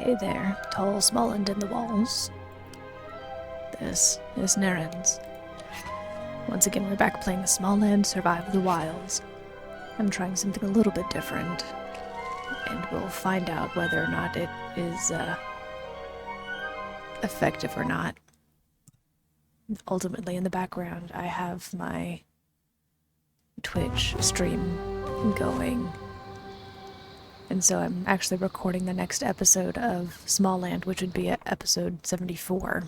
Hey there, tall Smalland in the walls. This is Narrans. Once again, we're back playing Smalland Survive the Wilds. I'm trying something a little bit different, and we'll find out whether or not it is effective or not. Ultimately, in the background, I have my Twitch stream going. And so I'm actually recording the next episode of Smalland, which would be episode 74.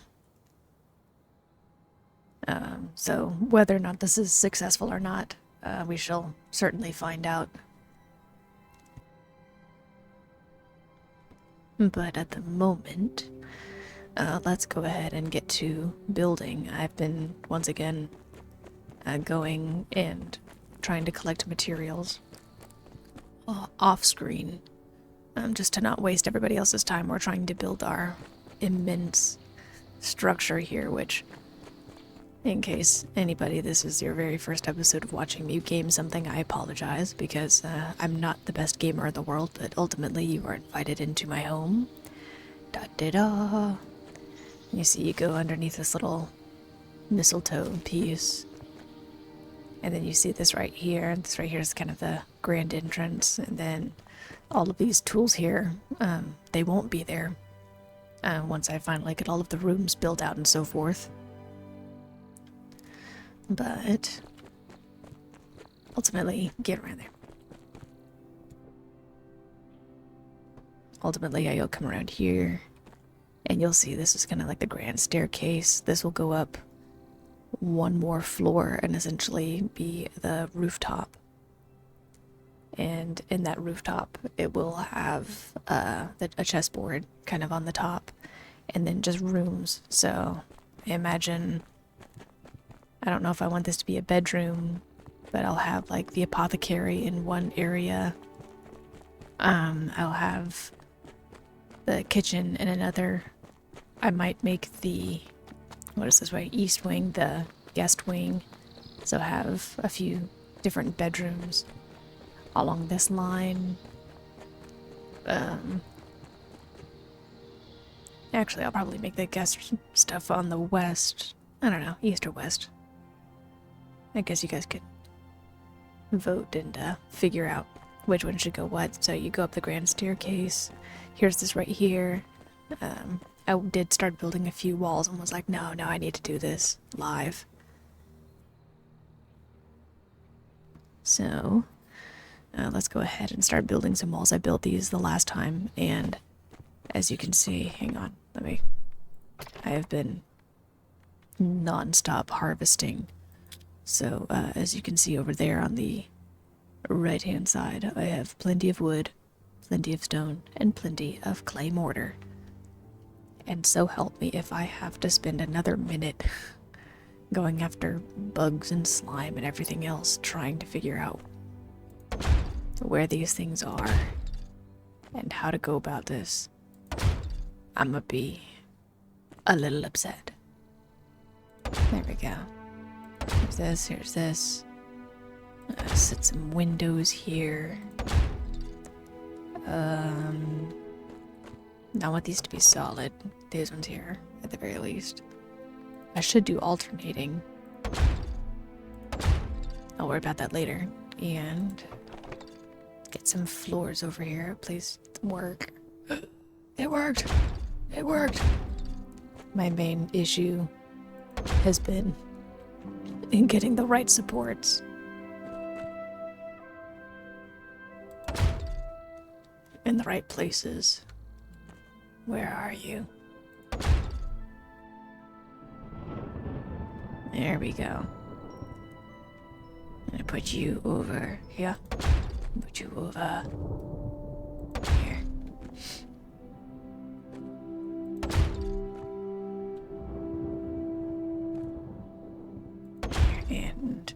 So whether or not this is successful or not, we shall certainly find out. But at the moment, let's go ahead and get to building. I've been, once again, going and trying to collect materials off screen, just to not waste everybody else's time. We're trying to build our immense structure here, which, in case anybody, this is your very first episode of watching me game something, I apologize, because I'm not the best gamer in the world, but ultimately you are invited into my home. Da-da-da. You see, you go underneath this little mistletoe piece, and then you see this right here, and this right here is kind of the grand entrance, and then all of these tools here, they won't be there once I finally get all of the rooms built out and so forth. But ultimately, get around there. Ultimately, you'll come around here, and you'll see this is kind of like the grand staircase. This will go up one more floor and essentially be the rooftop. And in that rooftop, it will have a chessboard kind of on the top, and then just rooms. So imagine, I don't know if I want this to be a bedroom, but I'll have like the apothecary in one area. I'll have the kitchen in another. I might make the, what is this way, east wing, the guest wing. So have a few different bedrooms along this line. Actually, I'll probably make the guest stuff on the west. I don't know, east or west. I guess you guys could vote and figure out which one should go what. So you go up the grand staircase. Here's this right here. I did start building a few walls and was like, no, I need to do this live. So let's go ahead and start building some walls. I built these the last time, and as you can see, hang on, I have been non-stop harvesting. So as you can see over there on the right hand side, I have plenty of wood, plenty of stone, and plenty of clay mortar. And so help me if I have to spend another minute going after bugs and slime and everything else, trying to figure out where these things are and how to go about this, I'ma be a little upset. There we go. Here's this. Set some windows here. I want these to be solid. These ones here, at the very least. I should do alternating. I'll worry about that later. And get some floors over here. Please work. It worked! It worked! My main issue has been in getting the right supports. In the right places. Where are you? There we go. I'm gonna put you over here. Put you over here. And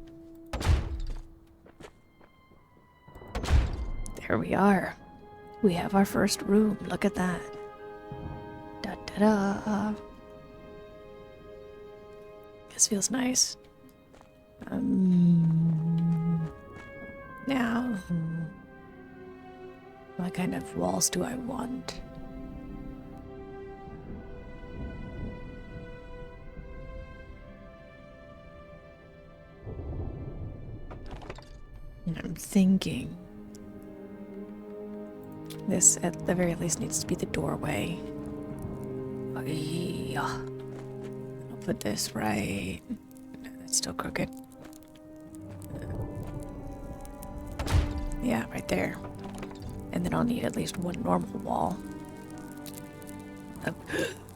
there we are. We have our first room. Look at that. Da-da-da. This feels nice. Now, what kind of walls do I want? I'm thinking this, at the very least, needs to be the doorway. Yeah. I'll put this right. No, that's still crooked. Yeah, right there. And then I'll need at least one normal wall.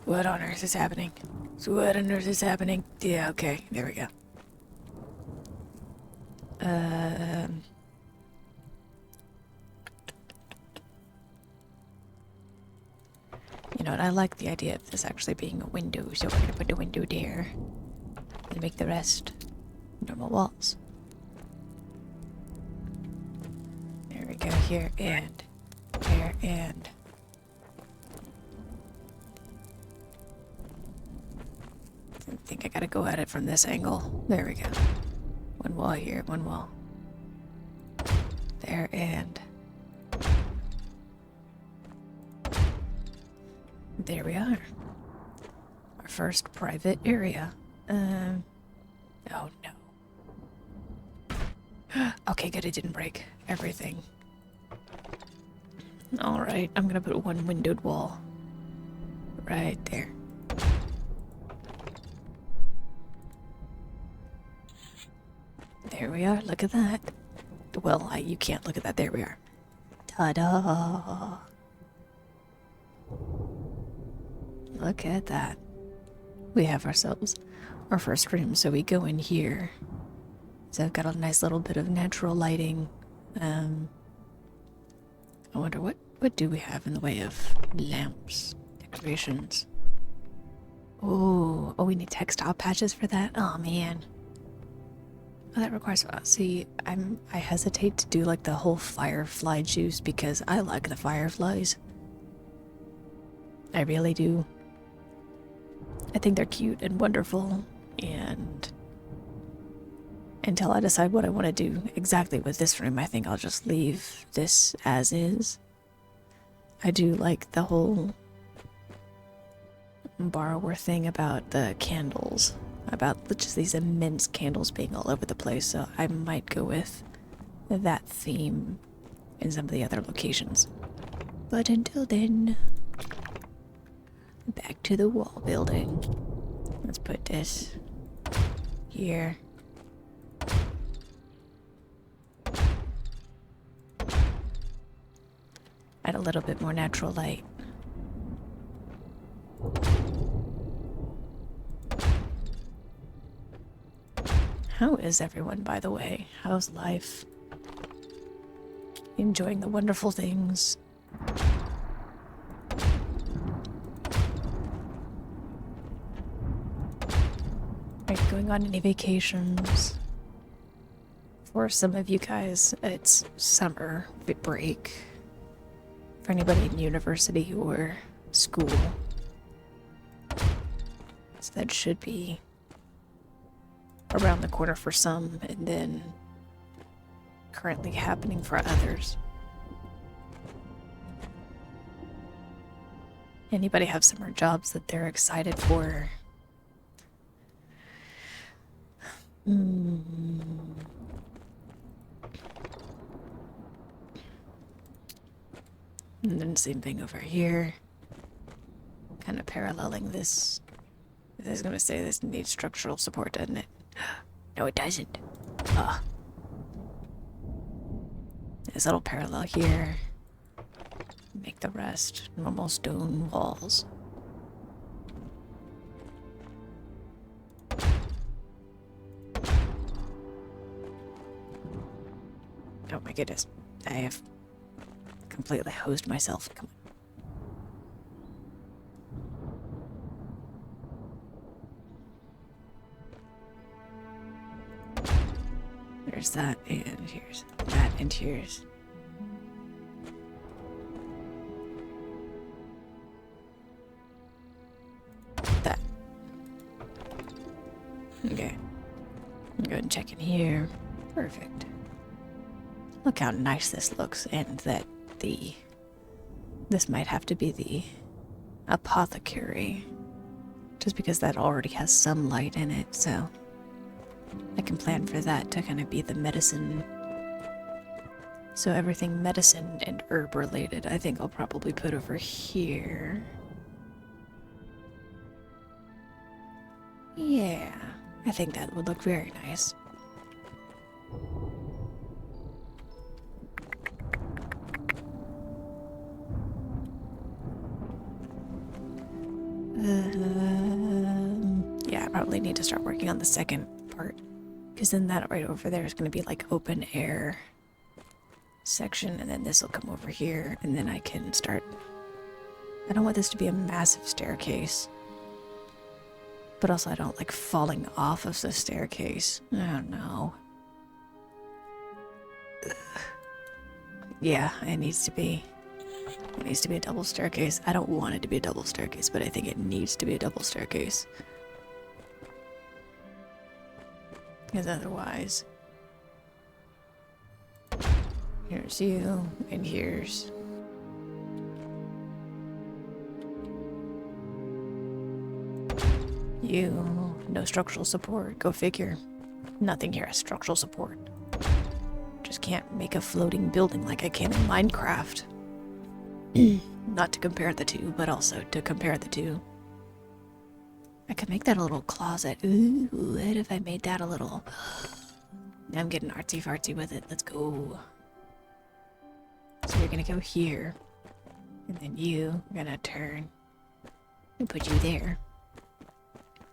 What on earth is happening? What on earth is happening? Yeah, okay, there we go. You know what, I like the idea of this actually being a window, so we're gonna put a window there. And make the rest normal walls. There we go, here and there and... I think I gotta go at it from this angle. There we go. One wall here, one wall. There and... there we are. Our first private area. Oh no. Okay, good, it didn't break everything. Alright, I'm gonna put one windowed wall. Right there. There we are, look at that. Well, you can't look at that, there we are. Ta-da! Look at that. We have ourselves our first room, so we go in here. So I've got a nice little bit of natural lighting. I wonder what do we have in the way of lamps, decorations? Oh, we need textile patches for that? Oh man. Oh, that requires, see, I hesitate to do like the whole firefly juice because I like the fireflies. I really do. I think they're cute and wonderful, and until I decide what I want to do exactly with this room, I think I'll just leave this as is. I do like the whole borrower thing about the candles, about just these immense candles being all over the place, so I might go with that theme in some of the other locations. But until then, back to the wall building. Let's put this here. Add a little bit more natural light. How is everyone, by the way? How's life? Enjoying the wonderful things? Are you going on any vacations? For some of you guys, it's summer break. For anybody in university or school. So that should be around the corner for some, and then currently happening for others. Anybody have summer jobs that they're excited for? And then same thing over here. Kind of paralleling this. I was gonna say this needs structural support, doesn't it? No, it doesn't. This little parallel here. Make the rest normal stone walls. Oh my goodness. I have completely hosed myself. Come on. There's that, and here's that, and here's... that. Okay. Go ahead and check in here. Perfect. Look how nice this looks, and that this might have to be the apothecary, just because that already has some light in it, so I can plan for that to kind of be the medicine So everything medicine and herb related, I think I'll probably put over here. Yeah, I think that would look very nice. Yeah, I probably need to start working on the second part, because then that right over there is going to be like open air section, and then this will come over here, and then I can start. I don't want this to be a massive staircase, but also I don't like falling off of the staircase. I don't know. Yeah, it needs to be. It needs to be a double staircase. I don't want it to be a double staircase, but I think it needs to be a double staircase. Because otherwise... Here's you, and here's... you. No structural support. Go figure. Nothing here has structural support. Just can't make a floating building like I can in Minecraft. Not to compare the two, but also to compare the two. I could make that a little closet. Ooh, what if I made that a little... Now I'm getting artsy-fartsy with it. Let's go. So you're gonna go here. And then you're gonna turn. And put you there.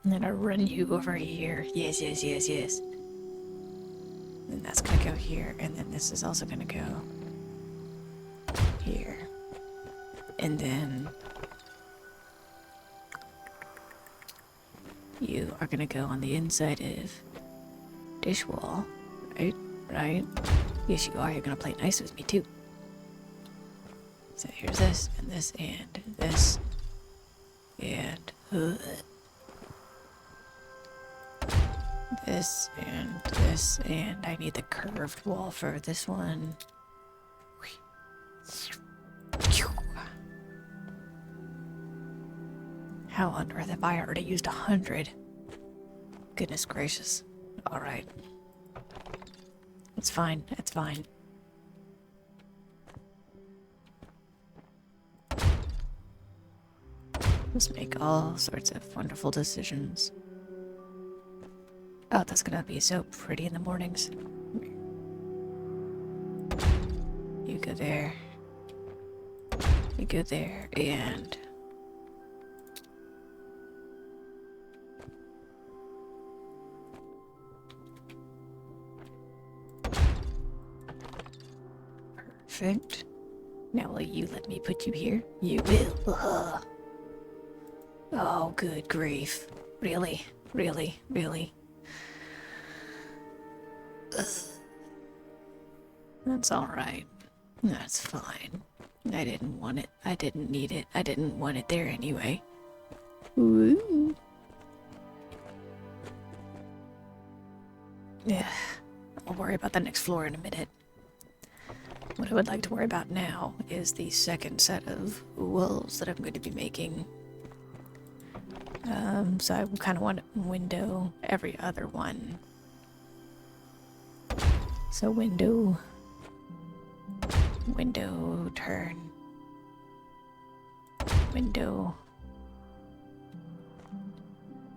And then I'll run you over here. Yes, yes, yes, yes. And that's gonna go here. And then this is also gonna go... here. And then... you are gonna go on the inside of this wall, right? Right? Yes, you are. You're gonna play nice with me too. So here's this, and this, and this, and this, and this, and I need the curved wall for this one. How on earth have I already used 100? Goodness gracious. Alright. It's fine. It's fine. Let's make all sorts of wonderful decisions. Oh, that's gonna be so pretty in the mornings. You go there. You go there, and... perfect. Now will you let me put you here? You will. Oh, good grief. Really? Really? Really? Ugh. That's alright. That's fine. I didn't want it. I didn't need it. I didn't want it there anyway. Ooh. Yeah. I'll worry about the next floor in a minute. What I would like to worry about now is the second set of walls that I'm going to be making. So I kind of want to window every other one. So window, turn, window.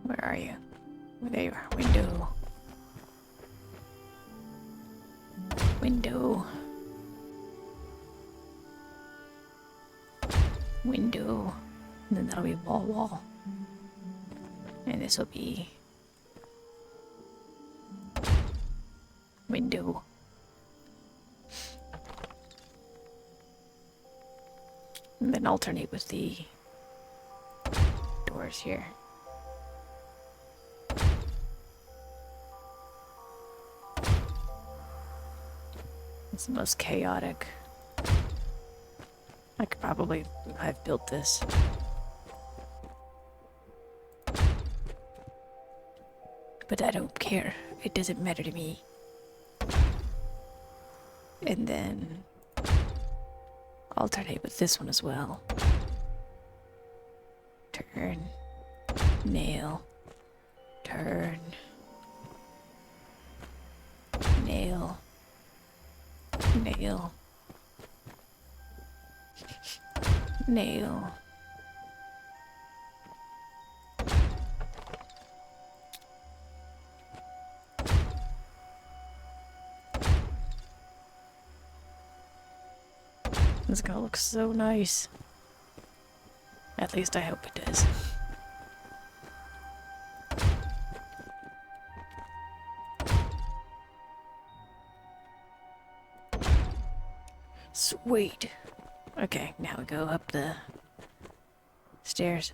Where are you? Well, there you are. Window. Window. Window. And then that'll be wall. And this will be window. And then alternate with the doors here. It's the most chaotic. I've built this. But I don't care. It doesn't matter to me. And then alternate with this one as well. Turn, nail, turn, nail, nail. Nail. Nail. This is gonna look so nice. At least I hope it does. Sweet. Okay, now we go up the stairs.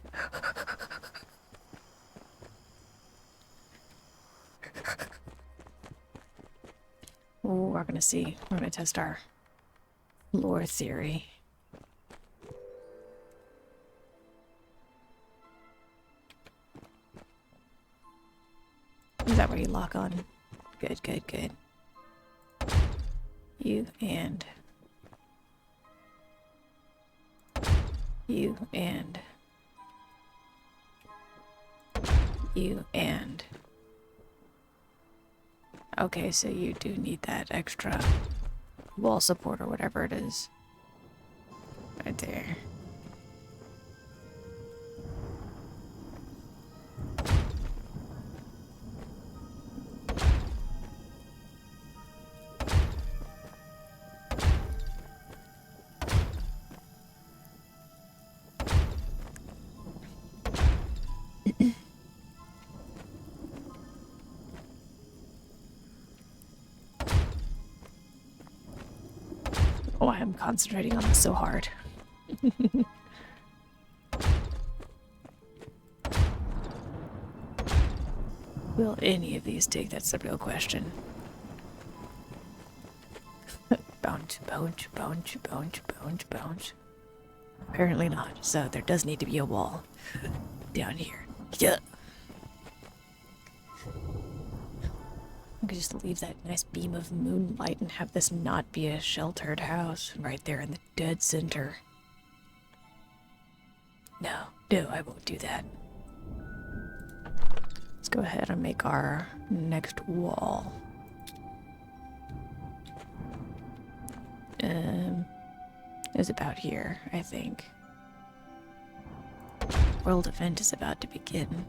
Ooh, we're gonna see. We're gonna test our lore theory. Is that where you lock on? Good, good, good. You and you and you and okay, so you do need that extra wall support or whatever it is right there. Oh, I am concentrating on this so hard. Will any of these take? That's the real question. Bounce, bounce, bounce, bounce, bounce, bounce. Apparently not, so there does need to be a wall down here. Yeah. I could just leave that nice beam of moonlight and have this not be a sheltered house right there in the dead center. No, no, I won't do that. Let's go ahead and make our next wall. Is about here, I think. World event is about to begin.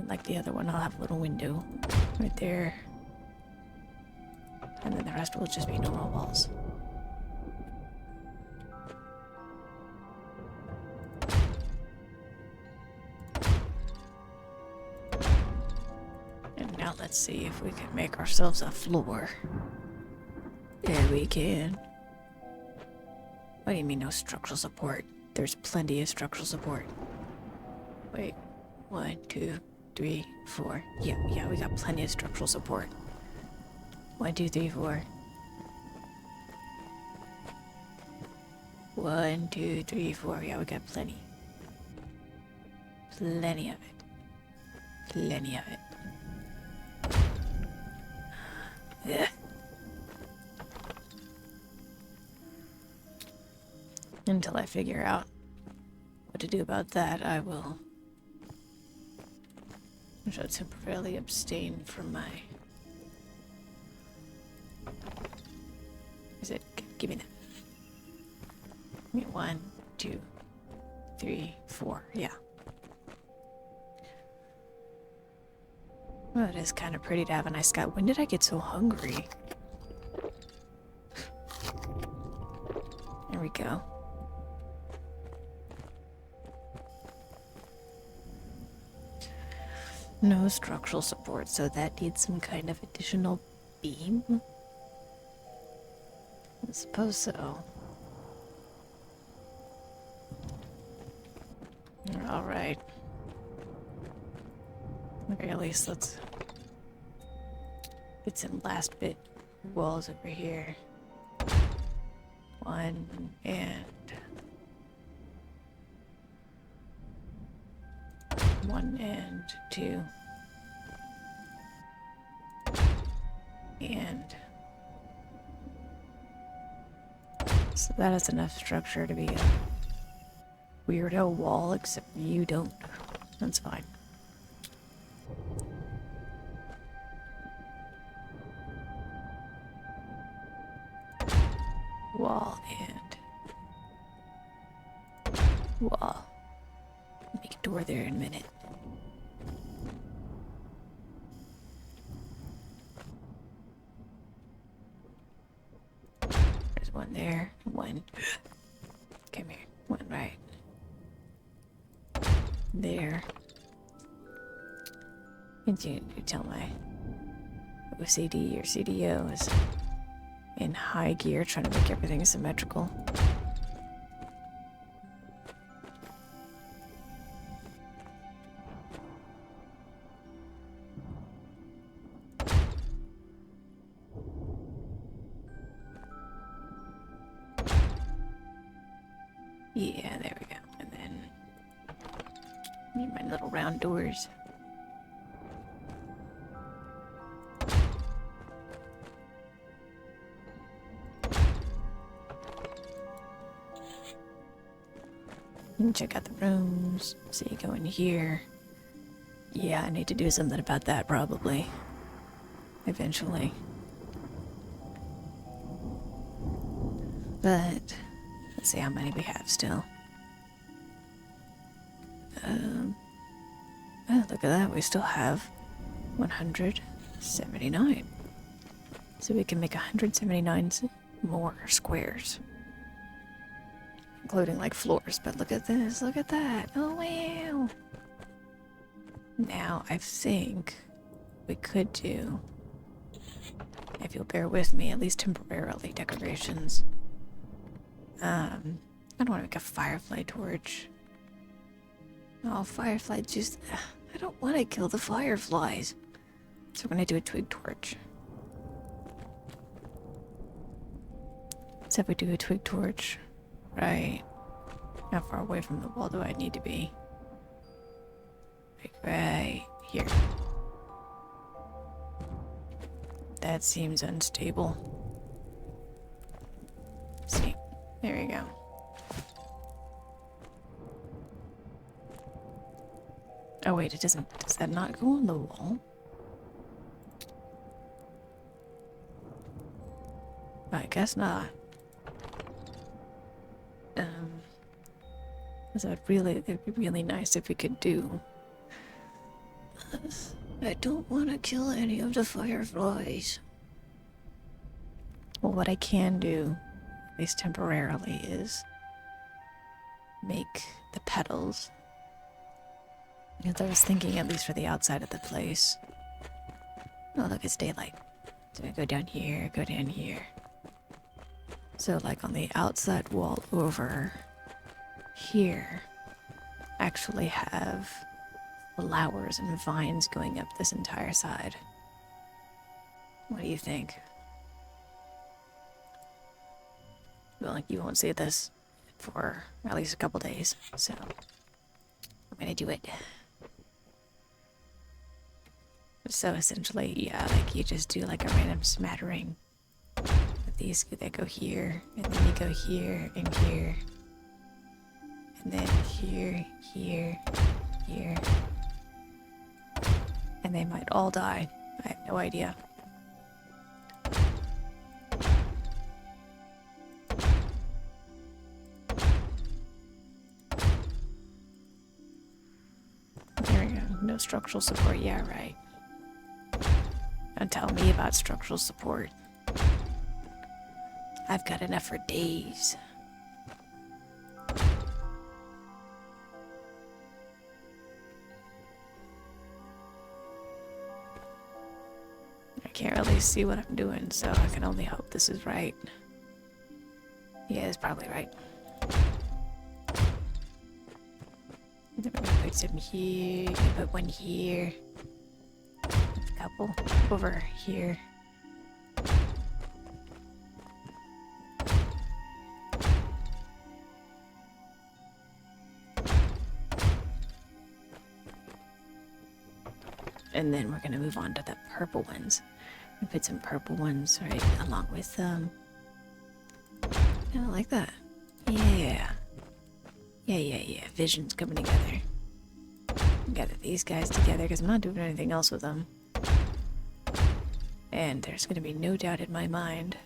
Like the other one, I'll have a little window right there. And then the rest will just be normal walls. And now let's see if we can make ourselves a floor. There we can. What do you mean no structural support? There's plenty of structural support. Wait, 1, 2, 3, 4. Yeah, we got plenty of structural support. 1, 2, 3, 4. 1, 2, 3, 4. Yeah, we got plenty. Plenty of it. Plenty of it. Ugh. Until I figure out what to do about that, I shall temporarily abstain from my... Is it? Give me that. Give me 1, 2, 3, 4. Yeah. Well, it is kind of pretty to have a nice sky. When did I get so hungry? There we go. No structural support, so that needs some kind of additional beam? I suppose so. Alright. Okay, at least let's get some last bit walls over here. 1 and 1 and 2 and so that is enough structure to be a weirdo wall, except you don't. That's fine. wall, and wall. Make a door there in a minute. There's one there, one. Come here, one right there. And you tell my OCD or CDO is in high gear trying to make everything symmetrical. Yeah, there we go. And then need my little round doors. And check out the rooms. So you go in here. Yeah, I need to do something about that probably. Eventually. But let's see how many we have still. Oh, look at that. We still have 179. So we can make 179 more squares. Including like floors. But look at this. Look at that. Oh, wow. Now, I think we could do, if you'll bear with me, at least temporarily, decorations. I don't want to make a firefly torch. Oh, firefly just... I don't want to kill the fireflies. So we're going to do a twig torch. So if we do a twig torch, right, how far away from the wall do I need to be? Like right here. That seems unstable. See, there we go. Oh wait, it doesn't, does that not go on the wall? I guess not. So it'd be really nice if we could do. I don't want to kill any of the fireflies. Well, what I can do, at least temporarily, is make the petals. Because I was thinking, at least for the outside of the place. Oh, look, it's daylight. So I go down here, go down here. So, like, on the outside wall over here, actually have flowers and vines going up this entire side. What do you think? Well, like, you won't see this for at least a couple days, so I'm gonna do it. So essentially, yeah, like you just do like a random smattering of these that go here, and then you go here and here, and then here, here, here, and they might all die. I have no idea. There we go. No structural support. Yeah, right. Don't tell me about structural support. I've got enough for days. I can't really see what I'm doing, so I can only hope this is right. Yeah, it's probably right. Then we're gonna put some here, put one here. A couple over here. And then we're gonna move on to the purple ones. We put some purple ones right along with I like that. Yeah. Yeah. Vision's coming together. Gather these guys together because I'm not doing anything else with them. And there's gonna be no doubt in my mind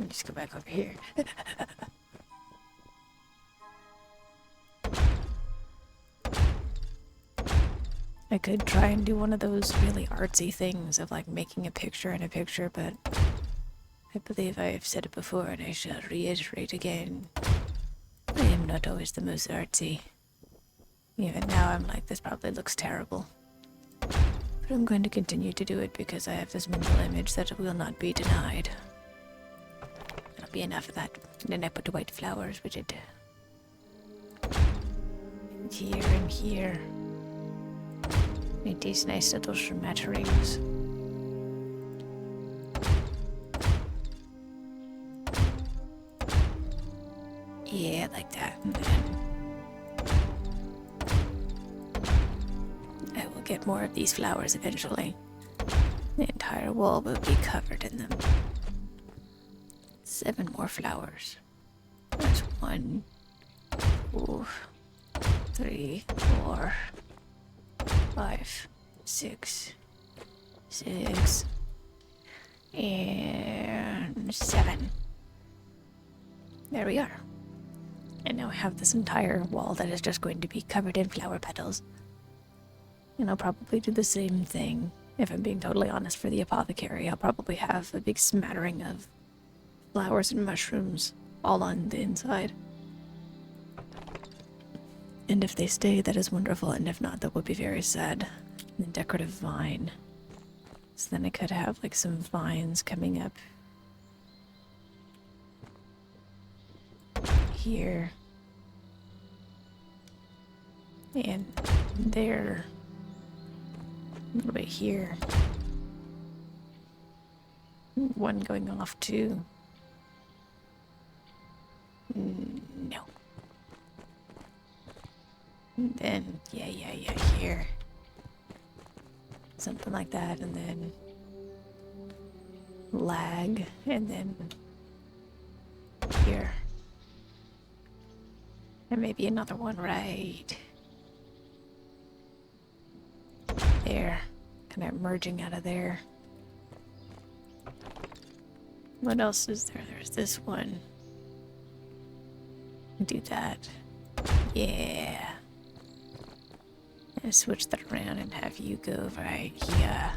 Let's go back over here. I could try and do one of those really artsy things of like making a picture in a picture, but I believe I have said it before and I shall reiterate again. I am not always the most artsy. Even now I'm like, this probably looks terrible. But I'm going to continue to do it because I have this mental image that will not be denied. That'll be enough of that. And then I put the white flowers with it. And here and here. Make these nice little smatterings. Yeah, like that. And then I will get more of these flowers eventually. The entire wall will be covered in them. 7 more flowers. That's 1, 2, 3, 4, 5, 6, and 7. There we are. And now I have this entire wall that is just going to be covered in flower petals. And I'll probably do the same thing, if I'm being totally honest, for the apothecary. I'll probably have a big smattering of flowers and mushrooms all on the inside. And if they stay, that is wonderful, and if not, that would be very sad. And decorative vine. So then I could have like some vines coming up here and there, a little bit here, one going off to no, and then yeah here, something like that, and then lag, and then here. And maybe another one right there. Kind of merging out of there. What else is there? There's this one. Do that. Yeah. And switch that around and have you go right here.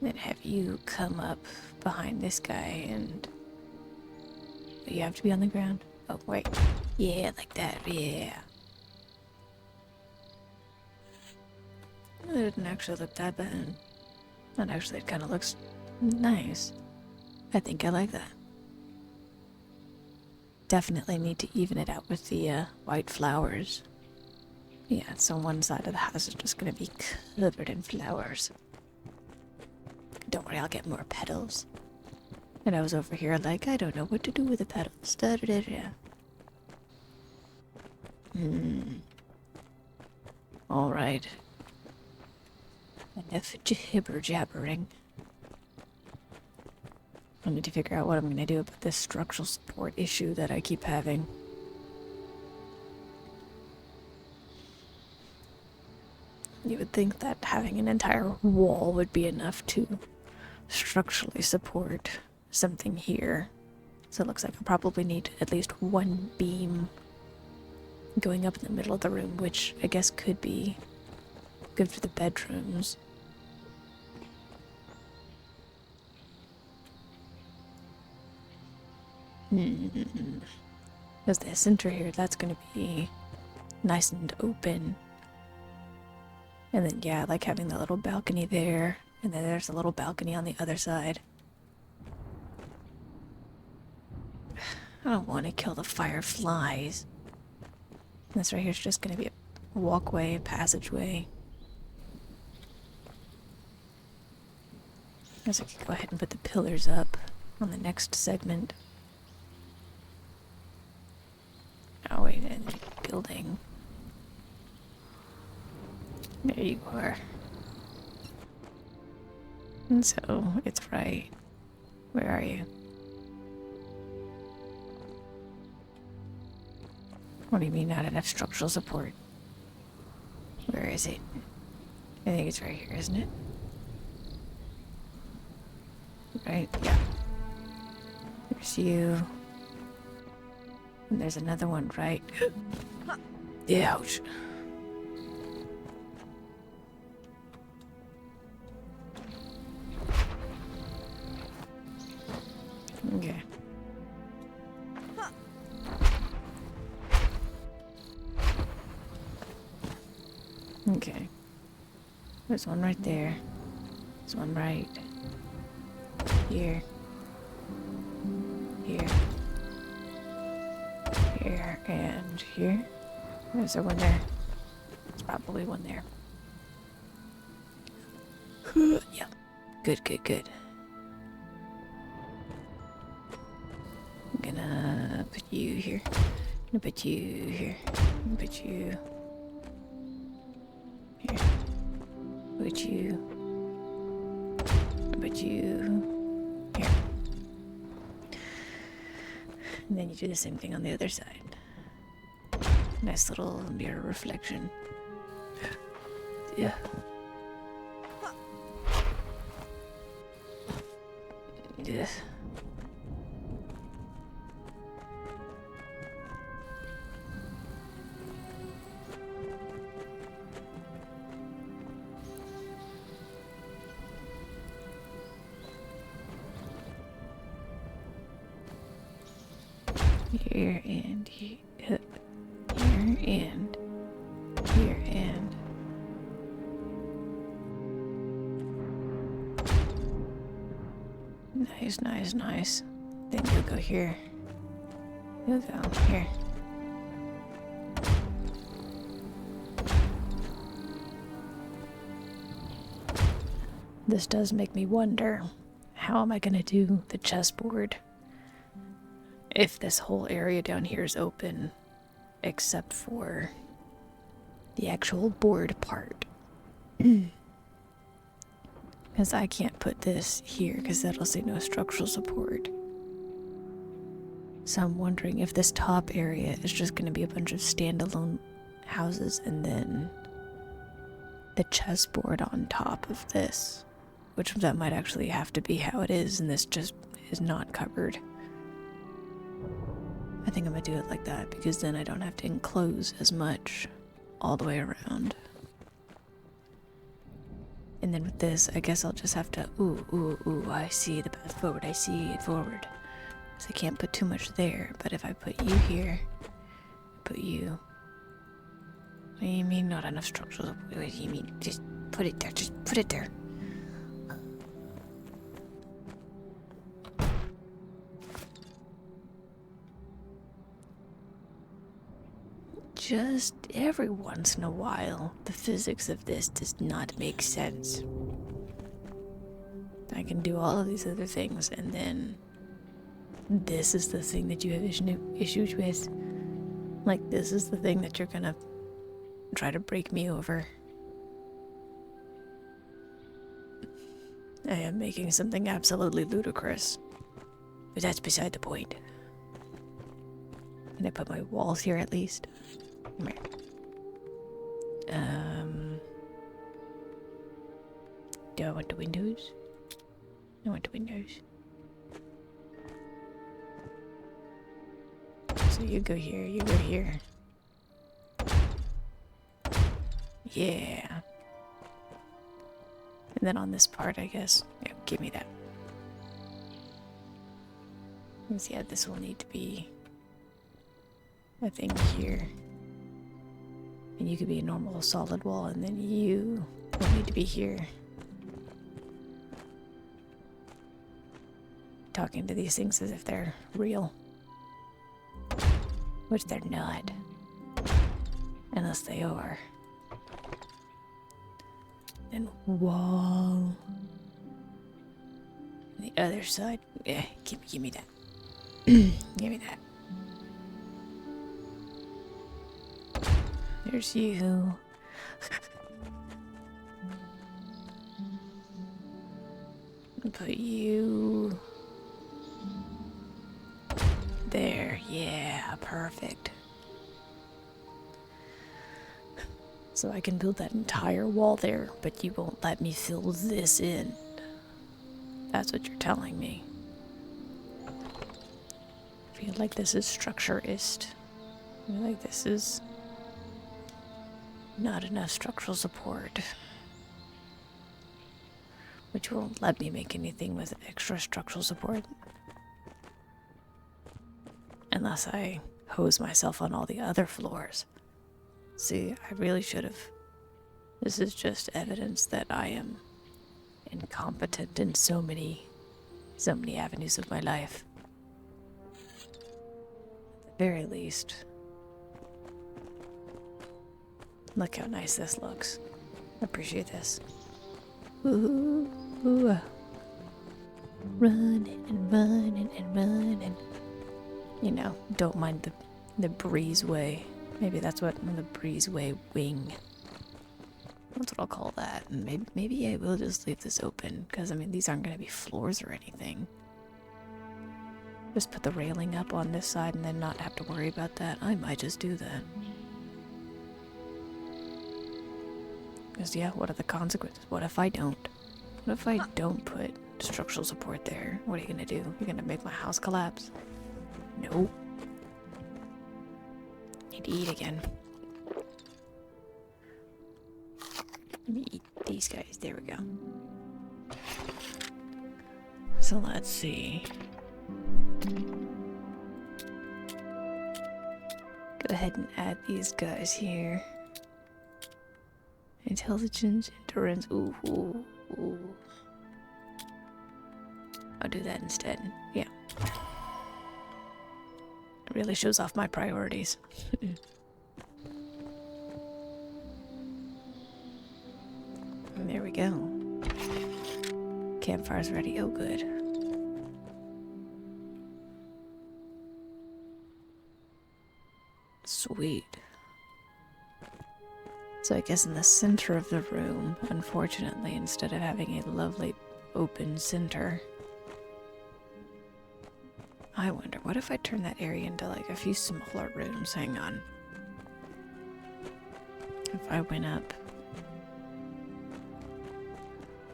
Then have you come up behind this guy and... You have to be on the ground? Oh, wait. Yeah, like that, yeah. It didn't actually look that bad. And actually, it kind of looks nice. I think I like that. Definitely need to even it out with the white flowers. Yeah, so one side of the house is just gonna be covered in flowers. Don't worry, I'll get more petals. And I was over here like, I don't know what to do with the petals. Da da da da. Alright. Enough jibber jabbering. I need to figure out what I'm gonna do about this structural support issue that I keep having. You would think that having an entire wall would be enough to structurally support something here. So it looks like I'll probably need at least one beam going up in the middle of the room, which I guess could be good for the bedrooms. Because the center here, that's going to be nice and open. And then, yeah, I like having the little balcony there. And then there's a little balcony on the other side. I don't want to kill the fireflies. This right here is just going to be a walkway, a passageway. I guess I could go ahead and put the pillars up on the next segment. Oh wait, and building. There you are. And so, it's right. Where are you? What do you mean not enough structural support? Where is it? I think it's right here, isn't it? Right? Yeah. There's you. And there's another one, right? Ouch. Okay. Okay. There's one right there. There's one right here. Here. Here and here. Is there one there? There's probably one there. Yeah. Good, good, good. I'm gonna put you here. I'm gonna put you here. I'm gonna put you here. Put you. Put you here. And then you do the same thing on the other side. Nice little mirror reflection. Yeah. Yeah. Here and here, here and here and nice, nice, nice. Then you'll go here. You'll go here. This does make me wonder, how am I gonna do the chessboard if this whole area down here is open, except for the actual board part? Because I can't put this here, because that'll say no structural support. So I'm wondering if this top area is just going to be a bunch of standalone houses, and then the chessboard on top of this, which that might actually have to be how it is, and this just is not covered. I think I'm gonna do it like that, because then I don't have to enclose as much all the way around. And then with this, I guess I'll just have to, ooh, I see the path forward, I see it forward. So I can't put too much there, but if I put you here, put you. What do you mean not enough structural support? What do you mean? Just put it there, just put it there. Just every once in a while, the physics of this does not make sense. I can do all of these other things, and then this is the thing that you have issues with. Like, this is the thing that you're gonna try to break me over. I am making something absolutely ludicrous, but that's beside the point. Can I put my walls here at least? Come here. Do I want the windows? I want the windows. So you go here, you go here. Yeah. And then on this part, I guess. Yeah, give me that. Because, yeah, this will need to be a thing here. And you could be a normal solid wall, and then you will need to be here. Talking to these things as if they're real. Which they're not. Unless they are. And wall. The other side. Yeah, give me that. Give me that. There's you. Put you there. Yeah, perfect. So I can build that entire wall there, but you won't let me fill this in. That's what you're telling me. feel like this is structurist. I feel like this is not enough structural support. Which won't let me make anything with extra structural support. Unless I hose myself on all the other floors. See, I really should have. This is just evidence that I am incompetent in so many avenues of my life. At the very least. Look how nice this looks. I appreciate this. Ooh, ooh. Running and running and running. You know, don't mind the breezeway. Maybe that's what the breezeway wing. That's what I'll call that. And maybe I will just leave this open, because I mean these aren't going to be floors or anything. Just put the railing up on this side and then not have to worry about that. I might just do that. Because yeah, what are the consequences? What if I don't? What if I don't put structural support there? What are you gonna do? You're gonna make my house collapse? No. Need to eat again. Let me eat these guys. There we go. So let's see. Go ahead and add these guys here. Intelligence, endurance, ooh, ooh, ooh. I'll do that instead, yeah. It really shows off my priorities. And there we go. Campfire's ready, oh good. Sweet. So I guess in the center of the room, unfortunately, instead of having a lovely open center, I wonder, what if I turn that area into like a few smaller rooms? Hang on. If I went up,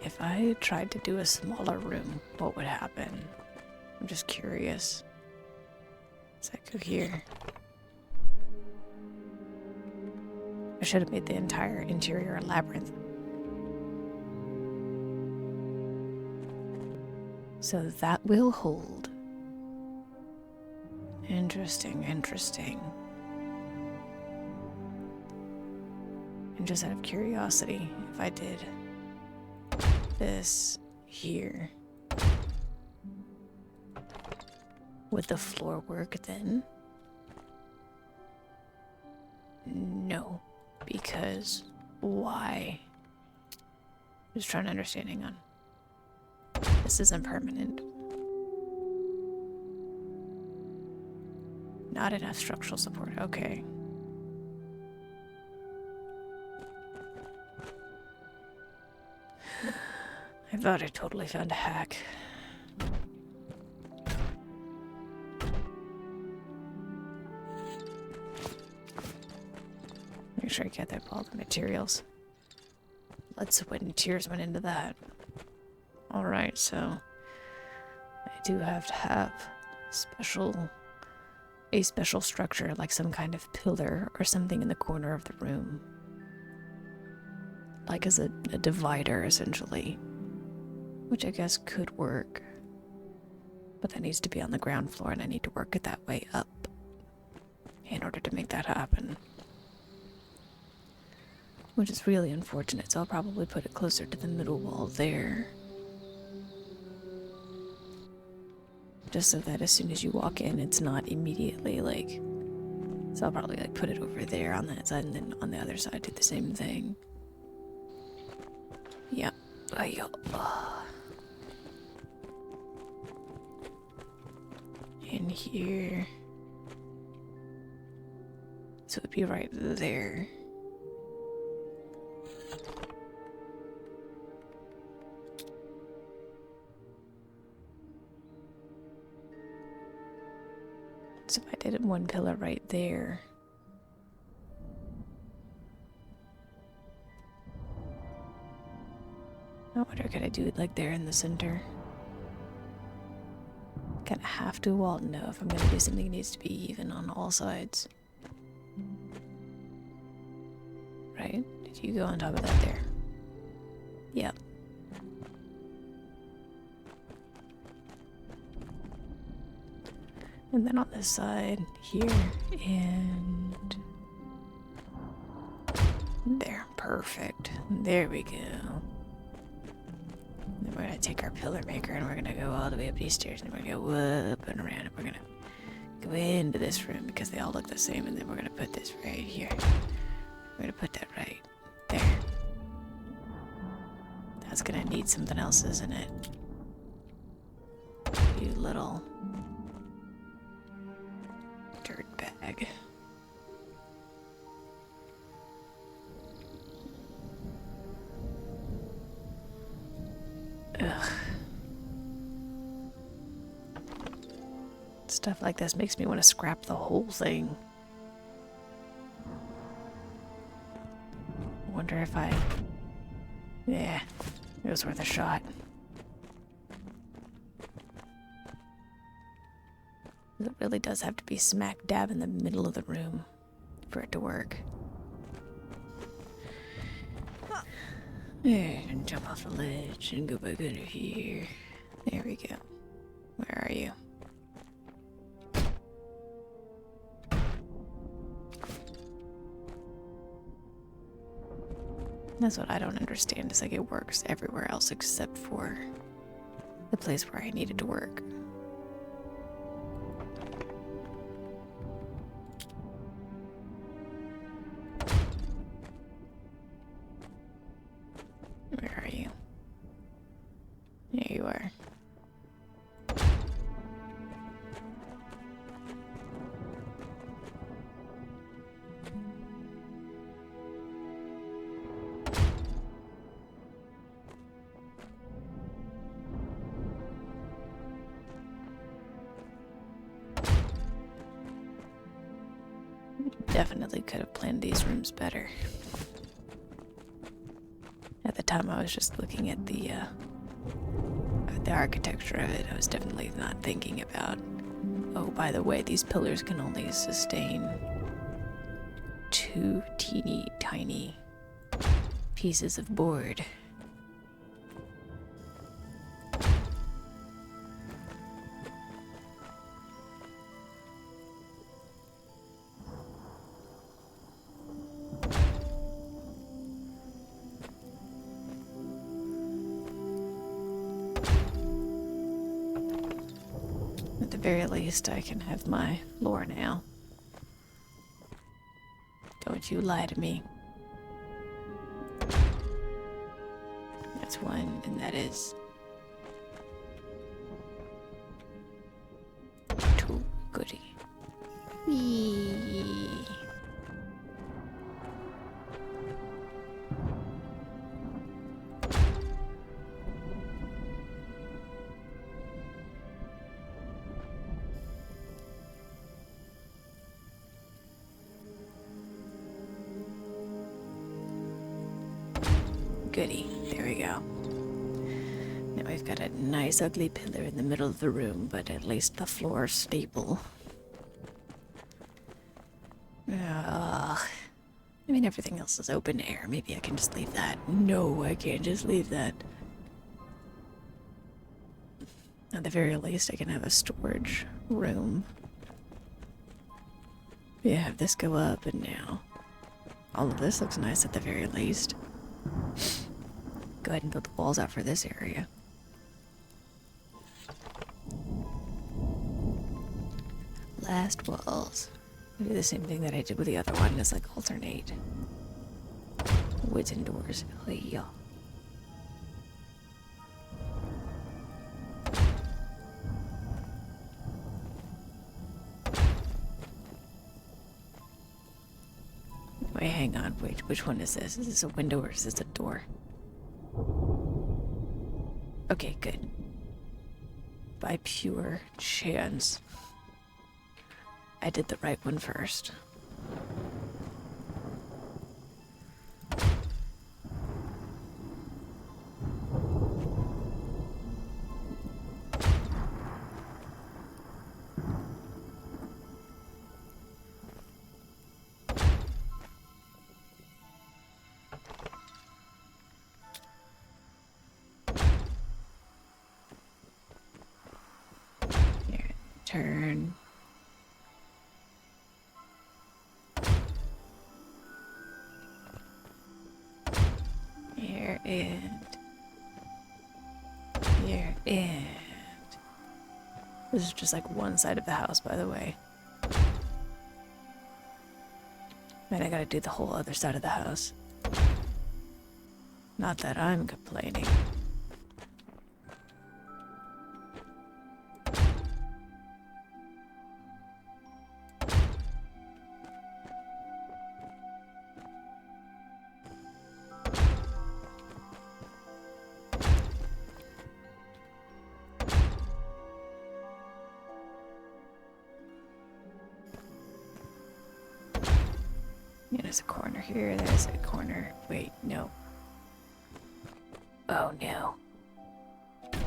if I tried to do a smaller room, what would happen? I'm just curious. Does that go here? I should have made the entire interior a labyrinth. So that will hold. Interesting, interesting. And just out of curiosity, if I did this here, would the floor work then? No. Because why? Just trying to understand, hang on. This isn't permanent. Not enough structural support, okay. I thought I totally found a hack. Make sure I get there with all the materials. Blood, sweat, and tears went into that. Alright, so I do have to have a special structure, like some kind of pillar or something in the corner of the room. Like as a divider, essentially. Which I guess could work. But that needs to be on the ground floor, and I need to work it that way up in order to make that happen. Which is really unfortunate, so I'll probably put it closer to the middle wall there. Just so that as soon as you walk in, it's not immediately like... So I'll probably like put it over there on that side, and then on the other side do the same thing. Yeah. In here. So it'd be right there. So if I did one pillar right there. I wonder, could I do it like there in the center? Kind of have to wall. No, if I'm gonna do something, it needs to be even on all sides. Right? Did you go on top of that there? Yep. And then on this side, here, and there. Perfect. There we go. Then we're gonna take our pillar maker and we're gonna go all the way up these stairs and we're gonna go up and around and we're gonna go into this room because they all look the same, and then we're gonna put this right here. We're gonna put that right there. That's gonna need something else, isn't it? You little dirt bag. Ugh. Stuff like this makes me want to scrap the whole thing. Wonder if yeah, it was worth a shot. It really does have to be smack dab in the middle of the room for it to work. There, and jump off the ledge and go back under here. There we go. Where are you? That's what I don't understand, is like it works everywhere else except for the place where I need it to work. Where are you? There you are. Definitely could have planned these rooms better. At the time I was just looking at the architecture of it. I was definitely not thinking about, oh, by the way, these pillars can only sustain 2 teeny tiny pieces of board. At the very least, I can have my lore now. Don't you lie to me. That's one, and that is 2. Goody. Whee. Goody. There we go. Now we've got a nice ugly pillar in the middle of the room, but at least the floor's stable. Ugh. I mean, everything else is open air. Maybe I can just leave that. No, I can't just leave that. At the very least, I can have a storage room. Yeah, have this go up, and now all of this looks nice at the very least. Go ahead and build the walls out for this area. Last walls. I do the same thing that I did with the other one, is like alternate woods and doors. Oh, yeah. Wait, hang on. Wait, which one is this? Is this a window or is this a door? Okay, good. By pure chance, I did the right one first. Turn. Here and here and this is just like one side of the house, by the way. And I gotta do the whole other side of the house. Not that I'm complaining. Yeah, there's a corner here, there's a corner. Wait, no. Oh no. Did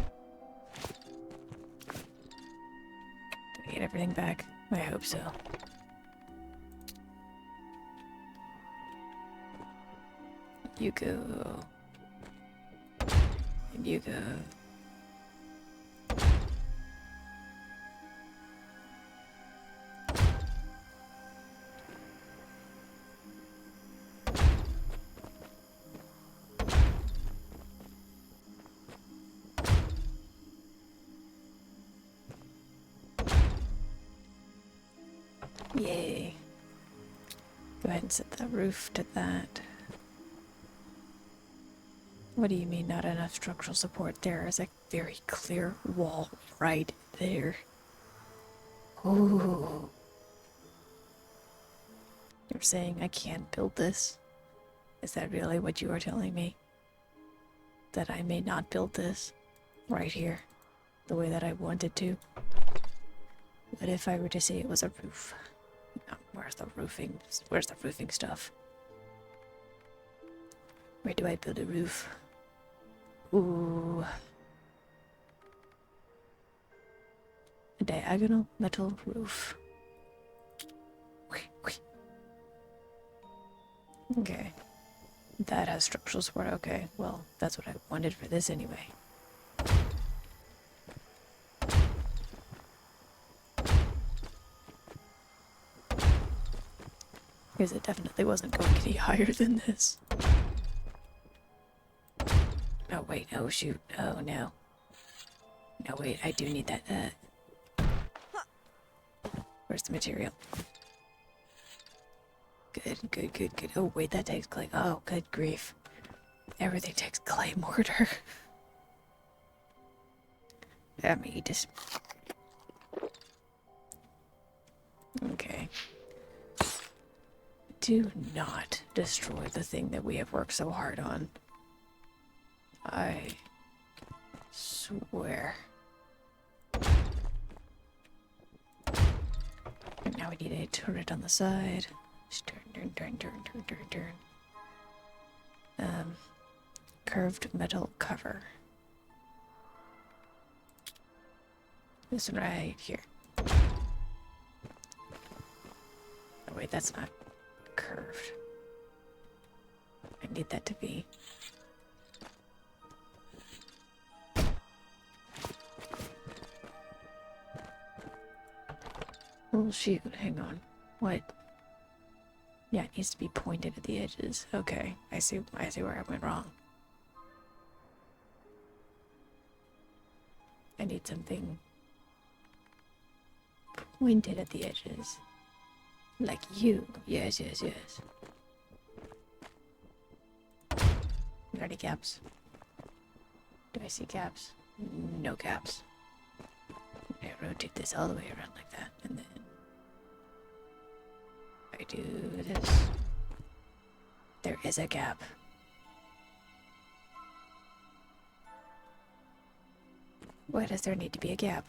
I get everything back? I hope so. You go. And you go. Yay. Go ahead and set the roof to that. What do you mean not enough structural support? There is a very clear wall right there. Ooh. You're saying I can't build this? Is that really what you are telling me? That I may not build this right here the way that I wanted to? What if I were to say it was a roof? Where's the roofing? Where's the roofing stuff? Where do I build a roof? Ooh. A diagonal metal roof. Okay. That has structural support. Okay, well, that's what I wanted for this anyway. Because it definitely wasn't going any higher than this. Oh wait, oh shoot, oh no. No wait, I do need that, where's the material? Good. Oh wait, that takes clay. Oh, good grief. Everything takes clay mortar. I mean, just... Okay. Do not destroy the thing that we have worked so hard on. I swear. And now we need a turret on the side. Just turn. Curved metal cover. This one right here. Oh wait, that's not curved. I need that to be. Oh shoot, hang on. What? Yeah, it needs to be pointed at the edges. Okay, I see where I went wrong. I need something pointed at the edges. Like you. Yes. Are there any gaps? Do I see gaps? No gaps. I rotate this all the way around like that, and then I do this. There is a gap. Why does there need to be a gap?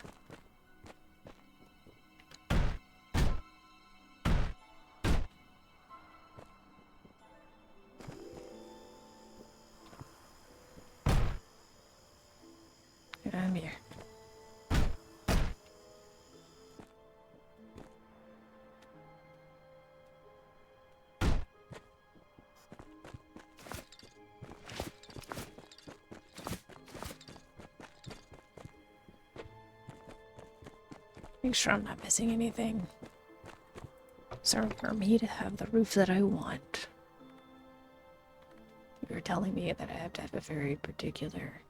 I'm here. Make sure I'm not missing anything. So for me to have the roof that I want, you're telling me that I have to have a very particular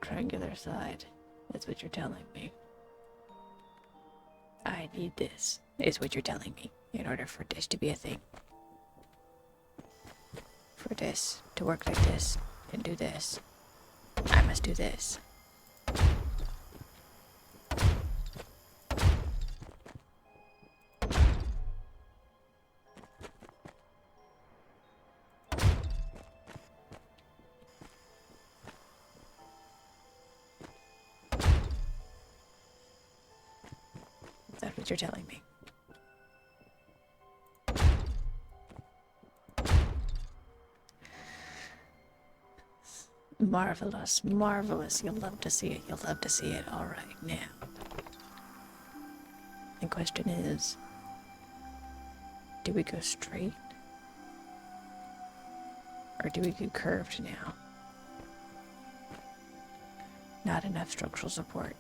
triangular side. That's what you're telling me. I need this, is what you're telling me, in order for this to be a thing. For this to work like this and do this, I must do this. Is that what you're telling me? Marvelous, marvelous. You'll love to see it. You'll love to see it. All right, now. The question is, do we go straight? Or do we go curved now? Not enough structural support.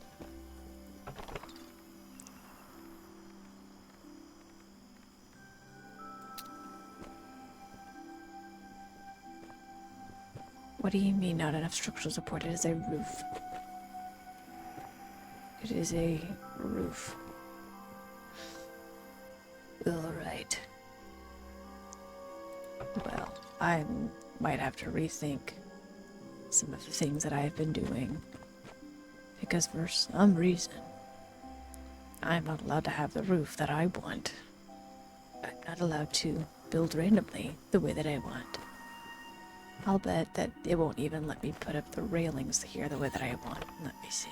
What do you mean not enough structural support? It is a roof. It is a roof. Alright. Well, I might have to rethink some of the things that I've been doing. Because for some reason, I'm not allowed to have the roof that I want. I'm not allowed to build randomly the way that I want. I'll bet that it won't even let me put up the railings here the way that I want. Let me see.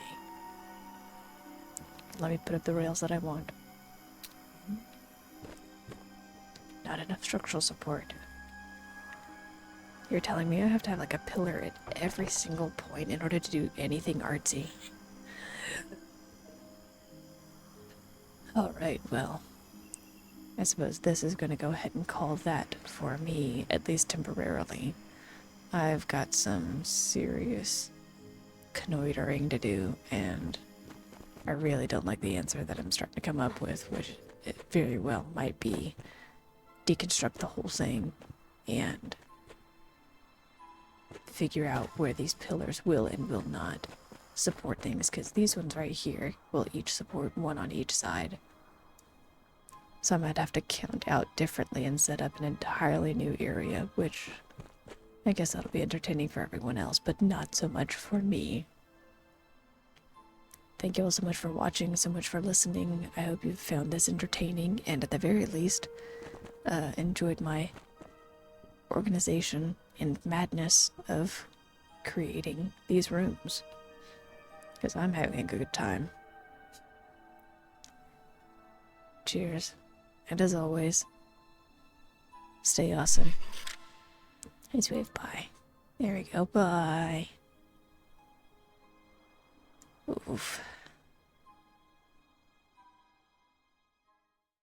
Let me put up the rails that I want. Not enough structural support. You're telling me I have to have like a pillar at every single point in order to do anything artsy. Alright, well, I suppose this is going to go ahead and call that for me, at least temporarily. I've got some serious connoitering to do, and I really don't like the answer that I'm starting to come up with, which it very well might be deconstruct the whole thing and figure out where these pillars will and will not support things, because these ones right here will each support one on each side. So I might have to count out differently and set up an entirely new area, which I guess that'll be entertaining for everyone else, but not so much for me. Thank you all so much for watching, so much for listening. I hope you've found this entertaining, and at the very least, enjoyed my organization and madness of creating these rooms. Because I'm having a good time. Cheers. And as always, stay awesome. Let's wave bye. There we go. Bye. Oof.